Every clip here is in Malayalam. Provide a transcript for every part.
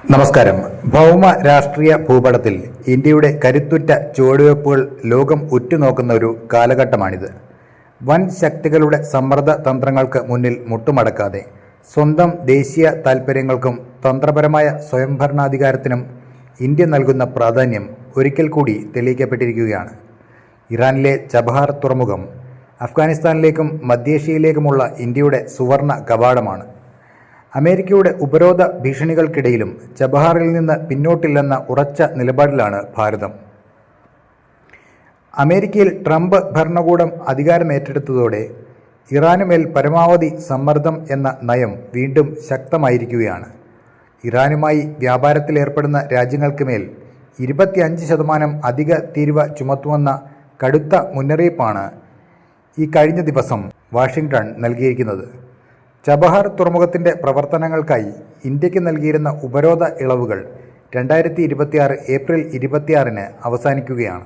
നമസ്കാരം. ഭൗമ രാഷ്ട്രീയ ഭൂപടത്തിൽ ഇന്ത്യയുടെ കരുത്തുറ്റ ചുവടുവയ്പ്പുകൾ ലോകം ഉറ്റുനോക്കുന്ന ഒരു കാലഘട്ടമാണിത്. വൻ ശക്തികളുടെ സമ്മർദ്ദ തന്ത്രങ്ങൾക്ക് മുന്നിൽ മുട്ടുമടക്കാതെ സ്വന്തം ദേശീയ താൽപ്പര്യങ്ങൾക്കും തന്ത്രപരമായ സ്വയംഭരണാധികാരത്തിനും ഇന്ത്യ നൽകുന്ന പ്രാധാന്യം ഒരിക്കൽ കൂടി തെളിയിക്കപ്പെട്ടിരിക്കുകയാണ്. ഇറാനിലെ ചബഹാർ തുറമുഖം അഫ്ഗാനിസ്ഥാനിലേക്കും മധ്യേഷ്യയിലേക്കുമുള്ള ഇന്ത്യയുടെ സുവർണ കവാടമാണ്. അമേരിക്കയുടെ ഉപരോധ ഭീഷണികൾക്കിടയിലും ചബഹാറിൽ നിന്ന് പിന്നോട്ടില്ലെന്ന ഉറച്ച നിലപാടിലാണ് ഭാരതം. അമേരിക്കയിൽ ട്രംപ് ഭരണകൂടം അധികാരമേറ്റെടുത്തതോടെ ഇറാനുമേൽ പരമാവധി സമ്മർദ്ദം എന്ന നയം വീണ്ടും ശക്തമായിരിക്കുകയാണ്. ഇറാനുമായി വ്യാപാരത്തിലേർപ്പെടുന്ന രാജ്യങ്ങൾക്ക് മേൽ 25% അധിക തീരുവ ചുമത്തുമെന്ന കടുത്ത മുന്നറിയിപ്പാണ് ഈ കഴിഞ്ഞ ദിവസം വാഷിംഗ്ടൺ നൽകിയിരിക്കുന്നത്. ചബഹാർ തുറമുഖത്തിൻ്റെ പ്രവർത്തനങ്ങൾക്കായി ഇന്ത്യക്ക് നൽകിയിരുന്ന ഉപരോധ ഇളവുകൾ 2026 ഏപ്രിൽ 26 അവസാനിക്കുകയാണ്.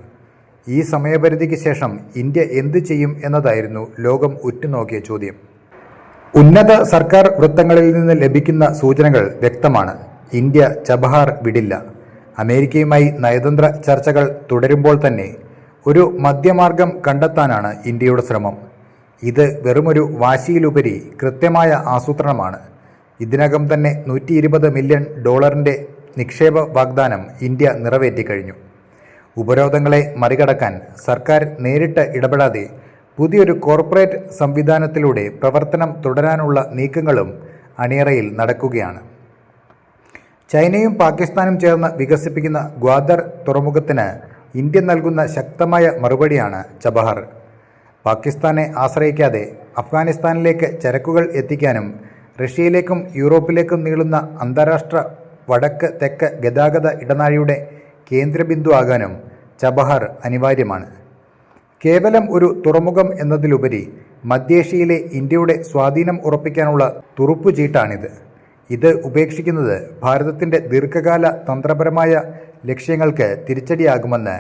ഈ സമയപരിധിക്ക് ശേഷം ഇന്ത്യ എന്തു ചെയ്യും എന്നതായിരുന്നു ലോകം ഉറ്റുനോക്കിയ ചോദ്യം. ഉന്നത സർക്കാർ വൃത്തങ്ങളിൽ നിന്ന് ലഭിക്കുന്ന സൂചനകൾ വ്യക്തമാണ്. ഇന്ത്യ ചബഹാർ വിടില്ല. അമേരിക്കയുമായി നയതന്ത്ര ചർച്ചകൾ തുടരുമ്പോൾ തന്നെ ഒരു മധ്യമാർഗം കണ്ടെത്താനാണ് ഇന്ത്യയുടെ ശ്രമം. ഇത് വെറുമൊരു വാശിയിലുപരി കൃത്യമായ ആസൂത്രണമാണ്. ഇതിനകം തന്നെ $120 മില്യൺ നിക്ഷേപ വാഗ്ദാനം ഇന്ത്യ നിറവേറ്റിക്കഴിഞ്ഞു. ഉപരോധങ്ങളെ മറികടക്കാൻ സർക്കാർ നേരിട്ട് ഇടപെടാതെ പുതിയൊരു കോർപ്പറേറ്റ് സംവിധാനത്തിലൂടെ പ്രവർത്തനം തുടരാനുള്ള നീക്കങ്ങളും അണിയറയിൽ നടക്കുകയാണ്. ചൈനയും പാകിസ്ഥാനും ചേർന്ന് വികസിപ്പിക്കുന്ന ഗ്വാദർ തുറമുഖത്തിന് ഇന്ത്യ നൽകുന്ന ശക്തമായ മറുപടിയാണ് ചബഹാർ. പാകിസ്ഥാനെ ആശ്രയിക്കാതെ അഫ്ഗാനിസ്ഥാനിലേക്ക് ചരക്കുകൾ എത്തിക്കാനും റഷ്യയിലേക്കും യൂറോപ്പിലേക്കും നീളുന്ന അന്താരാഷ്ട്ര വടക്ക് തെക്ക് ഗതാഗത ഇടനാഴിയുടെ കേന്ദ്രബിന്ദു ആകാനും ചബഹാർ അനിവാര്യമാണ്. കേവലം ഒരു തുറമുഖം എന്നതിലുപരി മധ്യേഷ്യയിലെ ഇന്ത്യയുടെ സ്വാധീനം ഉറപ്പിക്കാനുള്ള തുറുപ്പുചീട്ടാണിത്. ഇത് ഉപേക്ഷിക്കുന്നത് ഭാരതത്തിൻ്റെ ദീർഘകാല തന്ത്രപരമായ ലക്ഷ്യങ്ങൾക്ക് തിരിച്ചടിയാകുമെന്ന്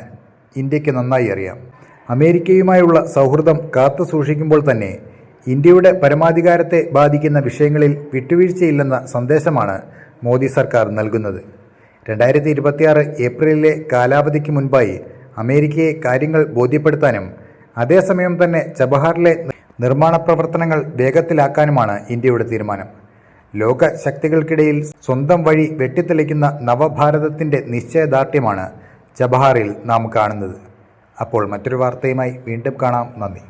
ഇന്ത്യക്ക് നന്നായി അറിയാം. അമേരിക്കയുമായുള്ള സൗഹൃദം കാത്തു സൂക്ഷിക്കുമ്പോൾ തന്നെ ഇന്ത്യയുടെ പരമാധികാരത്തെ ബാധിക്കുന്ന വിഷയങ്ങളിൽ വിട്ടുവീഴ്ചയില്ലെന്ന സന്ദേശമാണ് മോദി സർക്കാർ നൽകുന്നത്. 2026 ഏപ്രിലിലെ കാലാവധിക്ക് മുൻപായി അമേരിക്കയെ കാര്യങ്ങൾ ബോധ്യപ്പെടുത്താനും അതേസമയം തന്നെ ചബഹാറിലെ നിർമ്മാണ പ്രവർത്തനങ്ങൾ വേഗത്തിലാക്കാനുമാണ് ഇന്ത്യയുടെ തീരുമാനം. ലോക ശക്തികൾക്കിടയിൽ സ്വന്തം വഴി വെട്ടിത്തെളിക്കുന്ന നവഭാരതത്തിൻ്റെ നിശ്ചയദാർഢ്യമാണ് ചബഹാറിൽ നാം കാണുന്നത്. അപ്പോൾ മറ്റൊരു വാർത്തയുമായി വീണ്ടും കാണാം. നന്ദി.